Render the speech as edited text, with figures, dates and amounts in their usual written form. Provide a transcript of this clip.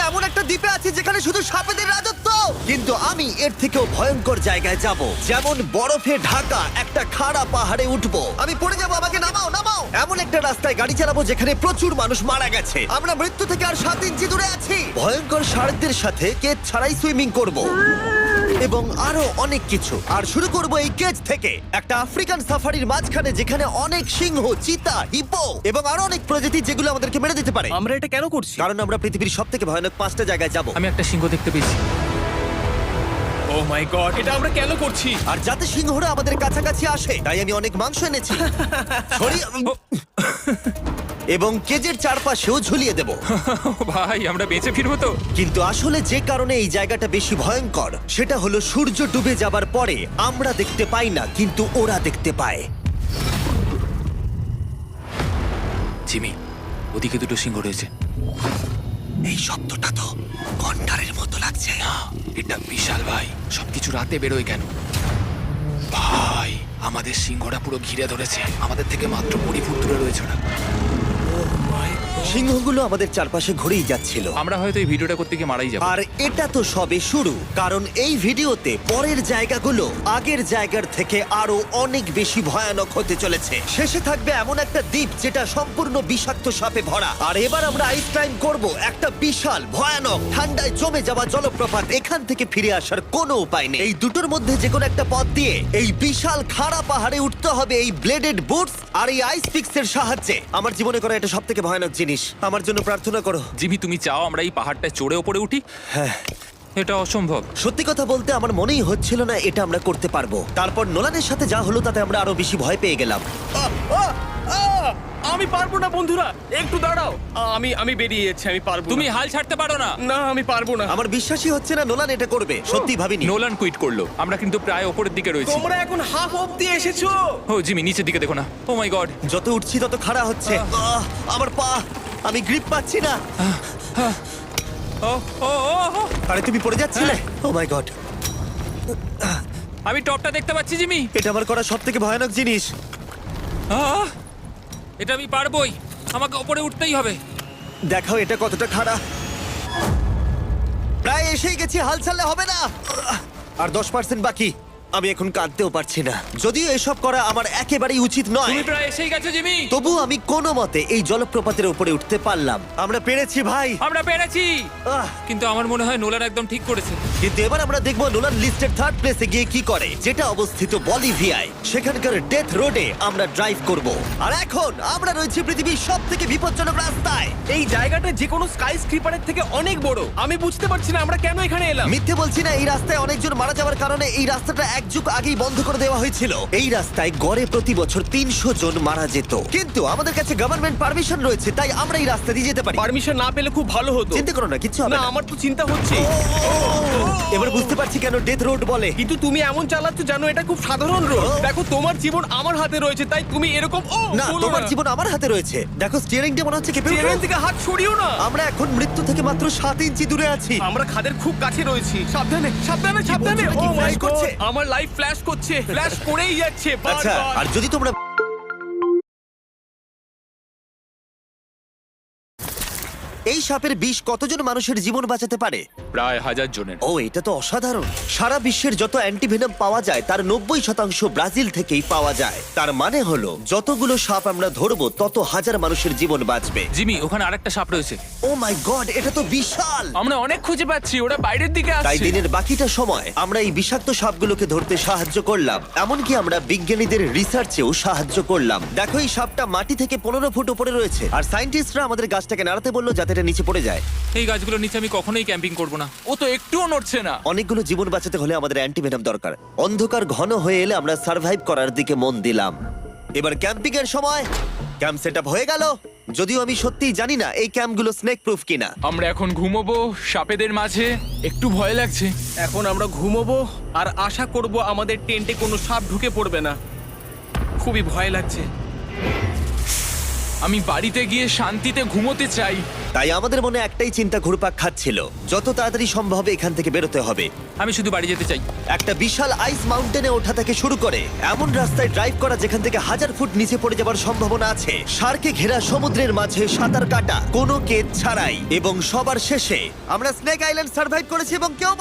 এমন একটা দ্বীপে আছি যেখানে শুধু সাপেদের রাজত্ব, কিন্তু আমি এর থেকেও ভয়ঙ্কর জায়গায় যাব, যেমন বরফে ঢাকা একটা খাড়া পাহাড়ে উঠবো। আমি পড়ে যাবো, আমাকে নামাও নামাও। এমন একটা রাস্তায় গাড়ি চালাবো যেখানে প্রচুর মানুষ মারা গেছে। আমরা মৃত্যু থেকে আর 7 ইঞ্চি দূরে আছি। ভয়ঙ্কর শার্কদের সাথে কেজ ছাড়াই সুইমিং করব এবং আরো অনেক কিছু। আর শুরু করব এই কেজ থেকে, একটা আফ্রিকান সাফারির মাঝখানে যেখানে অনেক সিংহ, চিতা, হিপো এবং আরো অনেক প্রজাতি যেগুলো আমাদেরকে মেরে দিতে পারে। আমরা এটা কেন করছি? কারণ আমরা পৃথিবীর সব থেকে ভয়ানক 5টা জায়গায় যাব। আমি একটা সিংহ দেখতে পেয়েছি। ও মাই গড, এটা আমরা কেন করছি? আর যাতে সিংহরা আমাদের কাছাকাছি আসে তাই আমি অনেক মাংস এনেছি। ছড়িয়ে এবং কেজের চারপাশেও ঝুলিয়ে দেব। ভাই আমরা বেঁচে ফিরবো তো? কিন্তু আসলে যে কারণে এই জায়গাটা বেশি ভয়ঙ্কর সেটা হলো সূর্য ডুবে যাবার পরে আমরা দেখতে পাই না, কিন্তু ওরা দেখতে পায়। জিমি, ওদিকে দুটো সিংহ রয়েছে। এই শব্দটা তো কন্ডারের মতো লাগছে। না, এটা বিশাল ভাই। সবকিছু রাতে বেরোয় কেন? ভাই, আমাদের সিংহটা পুরো ঘিরে ধরেছে। আমাদের থেকে মাত্র 20 ফুট দূরে রয়েছে ওরা। সিংহগুলো আমাদের চারপাশে ঘুরেই যাচ্ছিল। আমরা হয়তো এই ভিডিওটা করতে গিয়ে মারাই যাবো। আর এটা তো সবে শুরু, কারণ এই ভিডিওতে পরের জায়গাগুলো আগের জায়গার থেকে আরো অনেক বেশি ভয়ানক হতে চলেছে। শেষে থাকবে এমন একটা দ্বীপ যেটা সম্পূর্ণ বিষাক্ত সাপে ভরা। আর এবার আমরা আইস ক্লাইম্ব করব একটা বিশাল ভয়ানক ঠান্ডায় জমে যাওয়া জলপ্রপাত। এখান থেকে ফিরে আসার কোনো উপায় নেই। এই দুটোর মধ্যে যে কোনো একটা পথ দিয়ে এই বিশাল খাড়া পাহাড়ে উঠতে হবে এই ব্লেডেড বুটস আর এই আইস পিক্সের সাহায্যে। আমার জীবনে করা এটা সব থেকে ভয়ানক জিনিস। আমার জন্য প্রার্থনা করো। জিমি, তুমি চাও আমরা এই পাহাড়টায় চড়ে ওপরে উঠি? হ্যাঁ, এটা অসম্ভব। সত্যি কথা বলতে আমার মনেই হচ্ছিল না এটা আমরা করতে পারবো। তারপর নোলানের সাথে যা হলো তাতে আমরা আরো বেশি ভয় পেয়ে গেলাম। আমি পারবো না বন্ধুরা, একটু দাঁড়াও। আমি বেরিয়ে যাচ্ছি, আমি পারবো তুমি না। হাল ছাড়তে পারো না। না, আমি পারবো না। আমার বিশ্বাসই হচ্ছে না নোলান এটা করবে। সত্যি ভাবিনি। নোলান কুইট করলো। আমরা কিন্তু প্রায় ওপরের দিকে রয়েছি। তোমরা এখন হাফ অব্দি এসেছো। ও জিমি, নিচের দিকে দেখো না। ও মাই গড। যত উঠছি তত খাড়া হচ্ছে। আমার পা, আমি গ্রিপ পাচ্ছি না। ও ও ও ও। আরে তুমি পড়ে যাচ্ছিলে? ও মাই গড, আমি টপটা দেখতে পাচ্ছি জিমি। এটা আমার করা সব থেকে ভয়ানক জিনিস। আহ! এটা আমি পারবোই। আমাকে ওপরে উঠতেই হবে। দেখাও এটা কতটা খাড়া। প্রায় এসেই গেছি, হাল ছাড়লে হবে না। আর 10% বাকি। আমি এখন কাঁদতেও পারছি না, যদিও এসব করা আমার একেবারেই উচিত নয়। তুমি প্রায় এসেই গেছো জিমি। তবু আমি কোনো মতে এই জলপ্রপাতের উপরে উঠতে পারলাম। আমরা পেরেছি ভাই। আমরা পেরেছি। আহ, কিন্তু আমার মনে হয় নোলান একদম ঠিক করেছে। কিন্তু এবার আমরা দেখবো নোলান লিস্টের 3rd প্লেসে গিয়ে কি করে, যেটা অবস্থিত বলিভিয়ায়। সেখানকার ডেথ রোডে আমরা ড্রাইভ করব। আর এখন আমরা রয়েছি পৃথিবীর সব থেকে বিপজ্জনক রাস্তায়। এই জায়গাটা যে কোনো স্কাই স্ক্রিপারের থেকে অনেক বড়। আমি বুঝতে পারছি না আমরা কেন এখানে এলাম। মিথ্যে বলছি না, এই রাস্তায় অনেকজন মারা যাওয়ার কারণে এই রাস্তাটা 1 যুগ আগেই বন্ধ করে দেওয়া হয়েছিল। এই রাস্তায় গড়ে প্রতি বছর 300 জন মারা যেত, কিন্তু আমাদের কাছে গভর্নমেন্ট পারমিশন রয়েছে, তাই আমরা এই রাস্তা দিয়ে যেতে পারি। পারমিশন না পেলে খুব ভালো হতো। চিন্তা করো না, কিচ্ছু হবে না, না। আমার তো চিন্তা হচ্ছে। এবার বুঝতে পারছি কেন ডেথ রোড বলে। কিন্তু তুমি এমন চালাচ্ছ জানো এটা খুব সাধারণ রোড। ও। দেখো তোমার জীবন আমার হাতে রয়েছে, তাই তুমি এরকম না, তোমার জীবন আমার হাতে রয়েছে। দেখো স্টিয়ারিংটা মনে হচ্ছে কেঁপে উঠলো। ট্রেন থেকে হাত সরিও না। আমরা এখন মৃত্যু থেকে মাত্র 7 ইঞ্চি দূরে আছি। আমরা খাদের খুব কাছে রয়েছি। সাবধানে সাবধানে সাবধানে। বলছো নাকি? ও মাই ফ্ল্যাশ করছে? গড, আমার লাইফ ফ্ল্যাশ করছে, ফ্ল্যাশ করেই যাচ্ছে আচ্ছা, বারবার। আর যদি তোমরা এই সাপের বিষ কতজন মানুষের জীবন বাঁচাতে পারে? প্রায় 1000 জনের। ও, এটা তো অসাধারণ। সারা বিশ্বের যত অ্যান্টিভেনম পাওয়া যায় তার 90% ব্রাজিল থেকেই পাওয়া যায়। তার মানে হলো যতগুলো সাপ আমরা ধরবো তত হাজার মানুষের জীবন বাঁচবে। জিমি, ওখানে আরেকটা সাপ রয়েছে। ও মাই গড, এটা তো বিশাল। আমরা অনেক খুঁজে পাচ্ছি, ওরা বাইরের দিকে তাই আসছে। দিনের বাকিটা সময় আমরা এই বিষাক্ত সাপগুলোকে ধরতে সাহায্য করলাম। এমনকি আমরা বিজ্ঞানীদের রিসার্চেও সাহায্য করলাম। দেখো এই সাপটা মাটি থেকে 15 ফুট উপরে রয়েছে, আর সায়েন্টিস্টরা আমাদের গাছটাকে নাড়াতে বললো যাতে এটা নিচে পড়ে যায়। এই গাছগুলোর নিচে আমি কখনোই ক্যাম্পিং করব না। ও তো একটুও নড়ছে না। অনেকগুলো জীবন বাঁচাতে হলে আমাদের অ্যান্টিভেনম দরকার। অন্ধকার ঘন হয়ে এলে আমরা সার্ভাইভ করার দিকে মন দিলাম। এবার ক্যাম্পিং এর সময়। ক্যাম্প সেটআপ হয়ে গেল, যদিও আমি সত্যিই জানি না এই ক্যাম্পগুলো স্নেক প্রুফ কিনা। আমরা এখন ঘুমোবো সাপেদের মাঝে। একটু ভয় লাগছে। এখন আমরা ঘুমোবো আর আশা করব আমাদের টেন্টে কোনো সাপ ঢুকে পড়বে না। খুবই ভয় লাগছে। আমি বাড়িতে গিয়ে শান্তিতে ঘুমোতে চাই। তাই আমাদের মনে একটাই চিন্তা ঘুরপাক খাচ্ছিল, যত তাড়াতাড়ি সম্ভব এখান থেকে বেরোতে হবে। আমি শুধু বাড়ি যেতে চাই। একটা বিশাল আইস মাউন্টেনে ওঠা থেকে শুরু করে এমন রাস্তায় ড্রাইভ করা যেখান থেকে 1000 ফুট নিচে পড়ে যাওয়ার সম্ভাবনা আছে, শার্কে ঘেরা সমুদ্রের মাঝে সাঁতার কাটা কোনো কেদ ছাড়াই, এবং সবার শেষে আমরা স্নেক আইল্যান্ড সার্ভাইভ করেছি এবং কেউ